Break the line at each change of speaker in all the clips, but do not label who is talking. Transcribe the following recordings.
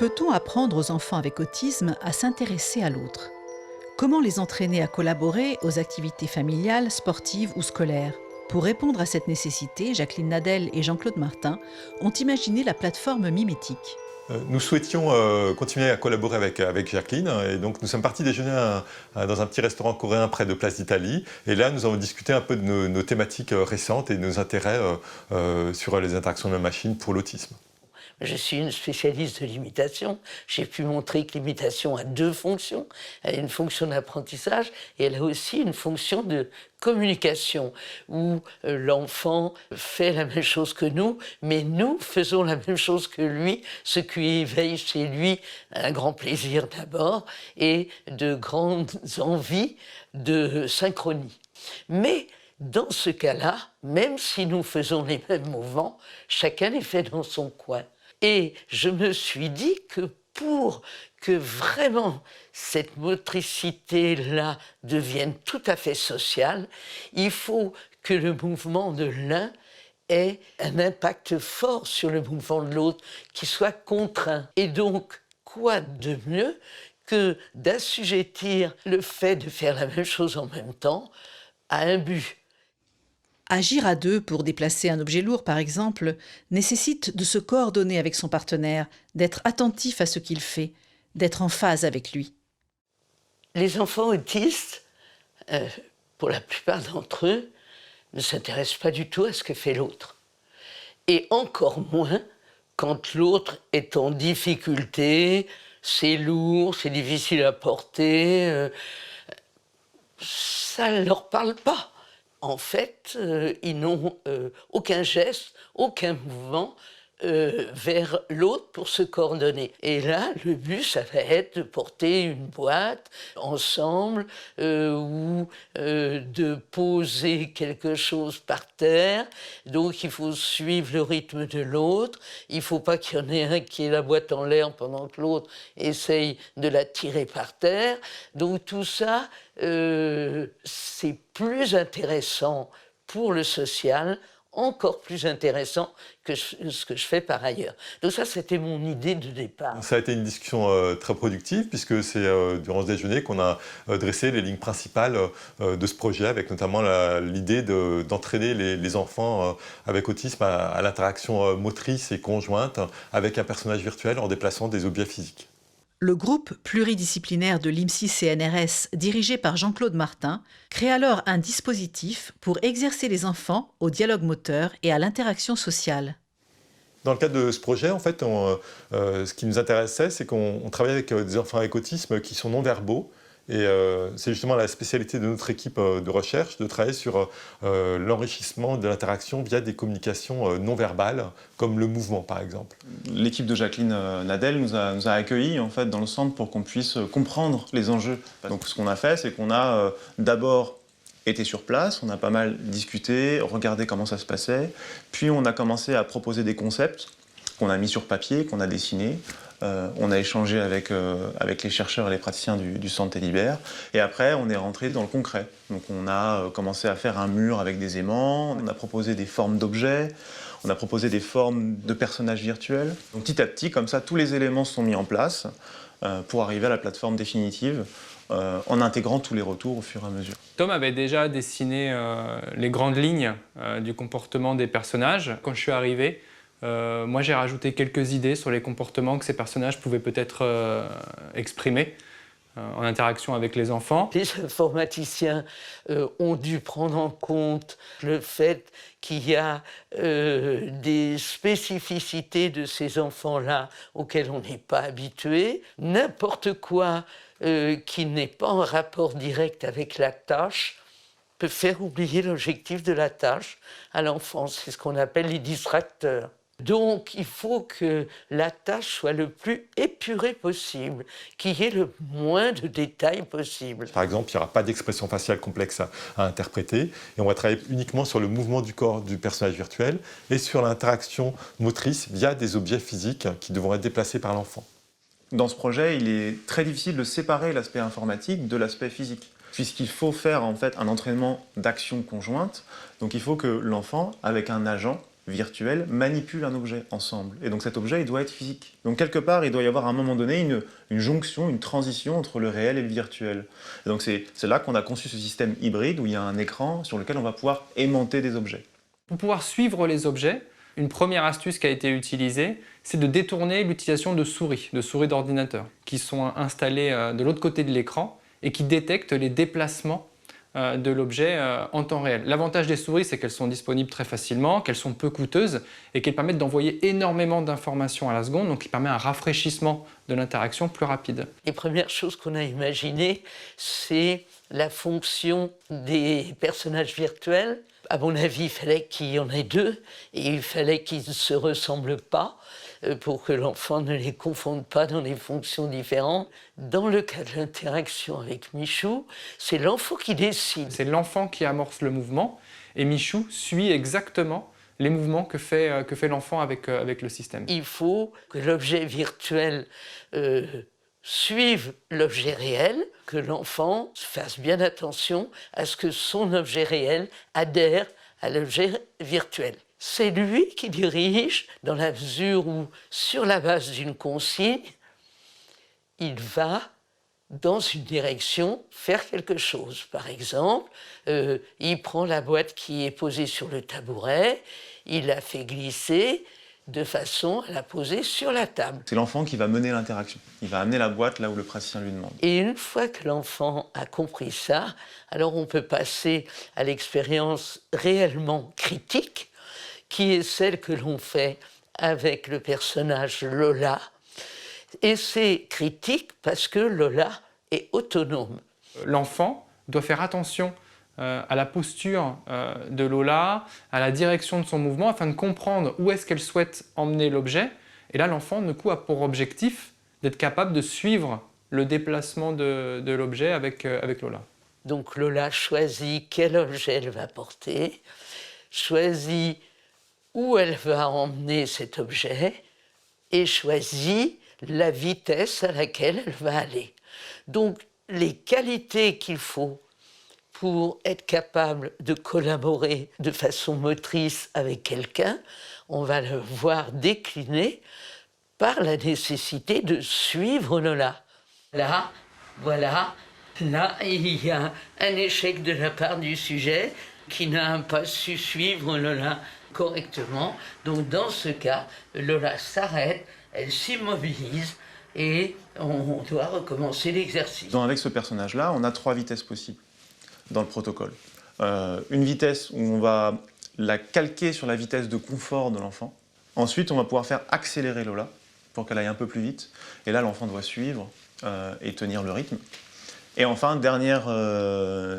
Peut-on apprendre aux enfants avec autisme à s'intéresser à l'autre? Comment les entraîner à collaborer aux activités familiales, sportives ou scolaires? Pour répondre à cette nécessité, Jacqueline Nadel et Jean-Claude Martin ont imaginé la plateforme Mimétique.
Nous souhaitions continuer à collaborer avec Jacqueline et donc nous sommes partis déjeuner dans un petit restaurant coréen près de Place d'Italie et là nous avons discuté un peu de nos thématiques récentes et de nos intérêts sur les interactions de la machine pour l'autisme.
Je suis une spécialiste de l'imitation. J'ai pu montrer que l'imitation a deux fonctions. Elle a une fonction d'apprentissage et elle a aussi une fonction de communication, où l'enfant fait la même chose que nous, mais nous faisons la même chose que lui, ce qui éveille chez lui un grand plaisir d'abord et de grandes envies de synchronie. Mais dans ce cas-là, même si nous faisons les mêmes mouvements, chacun les fait dans son coin. Et je me suis dit que pour que vraiment cette motricité-là devienne tout à fait sociale, il faut que le mouvement de l'un ait un impact fort sur le mouvement de l'autre, qui soit contraint. Et donc, quoi de mieux que d'assujettir le fait de faire la même chose en même temps à un but?
Agir à deux pour déplacer un objet lourd, par exemple, nécessite de se coordonner avec son partenaire, d'être attentif à ce qu'il fait, d'être en phase avec lui.
Les enfants autistes, pour la plupart d'entre eux, ne s'intéressent pas du tout à ce que fait l'autre. Et encore moins quand l'autre est en difficulté, c'est lourd, c'est difficile à porter, ça ne leur parle pas. En fait, ils n'ont aucun geste, aucun mouvement vers l'autre pour se coordonner. Et là, le but, ça va être de porter une boîte ensemble ou de poser quelque chose par terre. Donc, il faut suivre le rythme de l'autre. Il ne faut pas qu'il y en ait un qui ait la boîte en l'air pendant que l'autre essaye de la tirer par terre. Donc, tout ça, c'est plus intéressant pour le social, encore plus intéressant que ce que je fais par ailleurs. Donc ça, c'était mon idée de départ.
Ça a été une discussion très productive puisque c'est durant ce déjeuner qu'on a dressé les lignes principales de ce projet avec notamment l'idée d'entraîner les enfants avec autisme à l'interaction motrice et conjointe avec un personnage virtuel en déplaçant des objets physiques.
Le groupe pluridisciplinaire de l'IMSI-CNRS, dirigé par Jean-Claude Martin, crée alors un dispositif pour exercer les enfants au dialogue moteur et à l'interaction sociale.
Dans le cadre de ce projet, en fait, ce qui nous intéressait, c'est qu'on travaille avec des enfants avec autisme qui sont non-verbaux. Et c'est justement la spécialité de notre équipe de recherche de travailler sur l'enrichissement de l'interaction via des communications non verbales, comme le mouvement par exemple.
L'équipe de Jacqueline Nadel nous a accueillis en fait, dans le centre pour qu'on puisse comprendre les enjeux. Donc ce qu'on a fait, c'est qu'on a d'abord été sur place, on a pas mal discuté, regardé comment ça se passait, puis on a commencé à proposer des concepts qu'on a mis sur papier, qu'on a dessinés. On a échangé avec les chercheurs et les praticiens du Centre Télibert. Et après, on est rentré dans le concret. Donc on a commencé à faire un mur avec des aimants, on a proposé des formes d'objets, on a proposé des formes de personnages virtuels. Donc petit à petit, comme ça, tous les éléments sont mis en place pour arriver à la plateforme définitive en intégrant tous les retours au fur et à mesure.
Tom avait déjà dessiné les grandes lignes du comportement des personnages. Quand je suis arrivé, moi, j'ai rajouté quelques idées sur les comportements que ces personnages pouvaient peut-être exprimer en interaction avec les enfants.
Les informaticiens ont dû prendre en compte le fait qu'il y a des spécificités de ces enfants-là auxquelles on n'est pas habitué. N'importe quoi qui n'est pas en rapport direct avec la tâche peut faire oublier l'objectif de la tâche à l'enfant. C'est ce qu'on appelle les distracteurs. Donc, il faut que la tâche soit le plus épurée possible, qu'il y ait le moins de détails possible.
Par exemple, il n'y aura pas d'expression faciale complexe à interpréter et on va travailler uniquement sur le mouvement du corps du personnage virtuel et sur l'interaction motrice via des objets physiques qui devront être déplacés par l'enfant.
Dans ce projet, il est très difficile de séparer l'aspect informatique de l'aspect physique, puisqu'il faut faire en fait un entraînement d'action conjointe. Donc il faut que l'enfant, avec un agent, virtuels manipulent un objet ensemble. Et donc cet objet, il doit être physique. Donc quelque part, il doit y avoir à un moment donné une jonction, une transition entre le réel et le virtuel. Et donc c'est là qu'on a conçu ce système hybride où il y a un écran sur lequel on va pouvoir aimanter des objets.
Pour pouvoir suivre les objets, une première astuce qui a été utilisée, c'est de détourner l'utilisation de souris d'ordinateur, qui sont installées de l'autre côté de l'écran et qui détectent les déplacements de l'objet en temps réel. L'avantage des souris, c'est qu'elles sont disponibles très facilement, qu'elles sont peu coûteuses et qu'elles permettent d'envoyer énormément d'informations à la seconde, donc qui permet un rafraîchissement de l'interaction plus rapide.
Les premières choses qu'on a imaginées, c'est la fonction des personnages virtuels. À mon avis, il fallait qu'il y en ait deux et il fallait qu'ils ne se ressemblent pas pour que l'enfant ne les confonde pas dans des fonctions différentes. Dans le cas de l'interaction avec Michou, c'est l'enfant qui décide.
C'est l'enfant qui amorce le mouvement et Michou suit exactement les mouvements que fait l'enfant avec le système.
Il faut que l'objet virtuel suive l'objet réel, que l'enfant fasse bien attention à ce que son objet réel adhère à l'objet virtuel. C'est lui qui dirige dans la mesure où, sur la base d'une consigne, il va dans une direction faire quelque chose. Par exemple, il prend la boîte qui est posée sur le tabouret, il la fait glisser de façon à la poser sur la table.
C'est l'enfant qui va mener l'interaction. Il va amener la boîte là où le praticien lui demande.
Et une fois que l'enfant a compris ça, alors on peut passer à l'expérience réellement critique, qui est celle que l'on fait avec le personnage Lola. Et c'est critique parce que Lola est autonome.
L'enfant doit faire attention à la posture de Lola, à la direction de son mouvement, afin de comprendre où est-ce qu'elle souhaite emmener l'objet. Et là, l'enfant, du coup, a pour objectif d'être capable de suivre le déplacement de l'objet avec Lola.
Donc Lola choisit quel objet elle va porter, choisit où elle va emmener cet objet et choisit la vitesse à laquelle elle va aller. Donc les qualités qu'il faut pour être capable de collaborer de façon motrice avec quelqu'un, on va le voir décliner par la nécessité de suivre Lola. Là, voilà, là, il y a un échec de la part du sujet qui n'a pas su suivre Lola correctement. Donc dans ce cas, Lola s'arrête, elle s'immobilise et on doit recommencer l'exercice.
Avec ce personnage-là, on a 3 vitesses possibles dans le protocole. Une vitesse où on va la calquer sur la vitesse de confort de l'enfant. Ensuite, on va pouvoir faire accélérer Lola pour qu'elle aille un peu plus vite. Et là, l'enfant doit suivre et tenir le rythme. Et enfin, dernière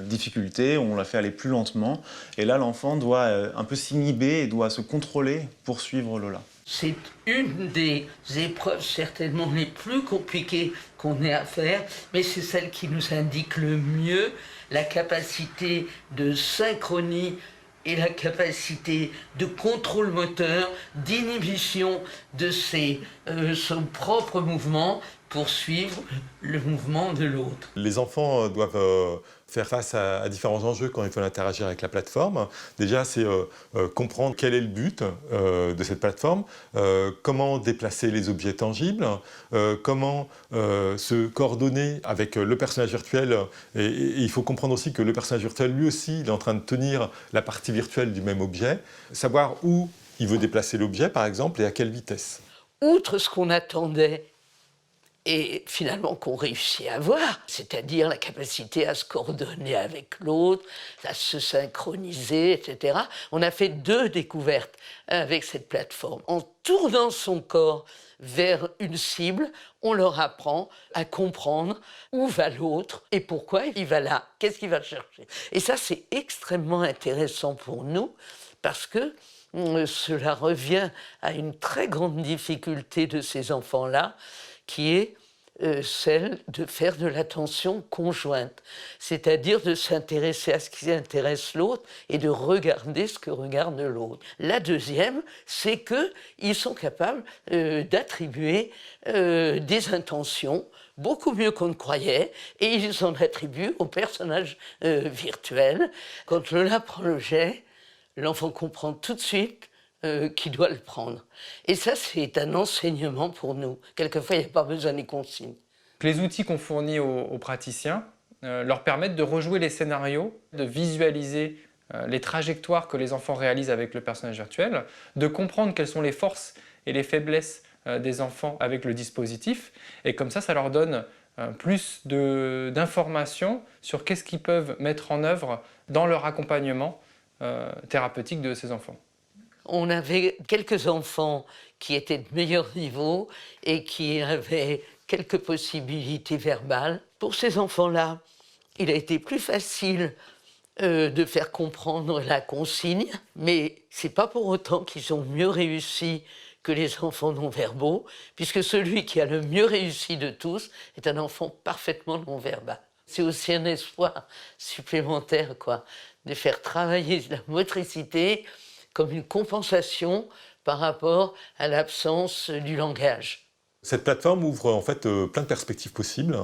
difficulté, on la fait aller plus lentement. Et là, l'enfant doit un peu s'inhiber et doit se contrôler pour suivre Lola.
C'est une des épreuves certainement les plus compliquées qu'on ait à faire, mais c'est celle qui nous indique le mieux la capacité de synchronie et la capacité de contrôle moteur, d'inhibition de son propre mouvement pour suivre le mouvement de l'autre.
Les enfants doivent faire face à différents enjeux quand ils veulent interagir avec la plateforme. Déjà, c'est comprendre quel est le but de cette plateforme, comment déplacer les objets tangibles, comment se coordonner avec le personnage virtuel. Et il faut comprendre aussi que le personnage virtuel, lui aussi, il est en train de tenir la partie virtuelle du même objet, savoir où il veut déplacer l'objet, par exemple, et à quelle vitesse.
Outre ce qu'on attendait, et finalement qu'on réussit à avoir, c'est-à-dire la capacité à se coordonner avec l'autre, à se synchroniser, etc. On a fait 2 découvertes avec cette plateforme. En tournant son corps vers une cible, on leur apprend à comprendre où va l'autre et pourquoi il va là, qu'est-ce qu'il va chercher. Et ça, c'est extrêmement intéressant pour nous parce que cela revient à une très grande difficulté de ces enfants-là, qui est celle de faire de l'attention conjointe, c'est-à-dire de s'intéresser à ce qui intéresse l'autre et de regarder ce que regarde l'autre. La deuxième, c'est qu'ils sont capables d'attribuer des intentions beaucoup mieux qu'on ne croyait, et ils en attribuent aux personnages virtuels. Quand Lola prend l'objet, l'enfant comprend tout de suite qui doit le prendre. Et ça, c'est un enseignement pour nous. Quelquefois, il n'y a pas besoin des consignes.
Les outils qu'on fournit aux praticiens leur permettent de rejouer les scénarios, de visualiser les trajectoires que les enfants réalisent avec le personnage virtuel, de comprendre quelles sont les forces et les faiblesses des enfants avec le dispositif. Et comme ça leur donne plus d'informations sur qu'est-ce qu'ils peuvent mettre en œuvre dans leur accompagnement thérapeutique de ces enfants.
On avait quelques enfants qui étaient de meilleur niveau et qui avaient quelques possibilités verbales. Pour ces enfants-là, il a été plus facile de faire comprendre la consigne, mais c'est pas pour autant qu'ils ont mieux réussi que les enfants non-verbaux, puisque celui qui a le mieux réussi de tous est un enfant parfaitement non-verbal. C'est aussi un espoir supplémentaire, quoi, de faire travailler la motricité comme une compensation par rapport à l'absence du langage.
Cette plateforme ouvre en fait plein de perspectives possibles.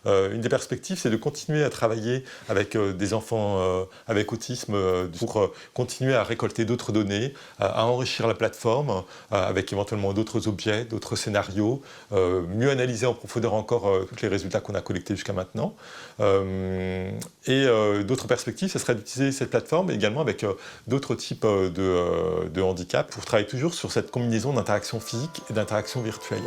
Une des perspectives, c'est de continuer à travailler avec des enfants avec autisme pour continuer à récolter d'autres données, à enrichir la plateforme avec éventuellement d'autres objets, d'autres scénarios, mieux analyser en profondeur encore tous les résultats qu'on a collectés jusqu'à maintenant. D'autres perspectives, ce serait d'utiliser cette plateforme également avec d'autres types de handicap pour travailler toujours sur cette combinaison d'interaction physique et d'interaction virtuelle.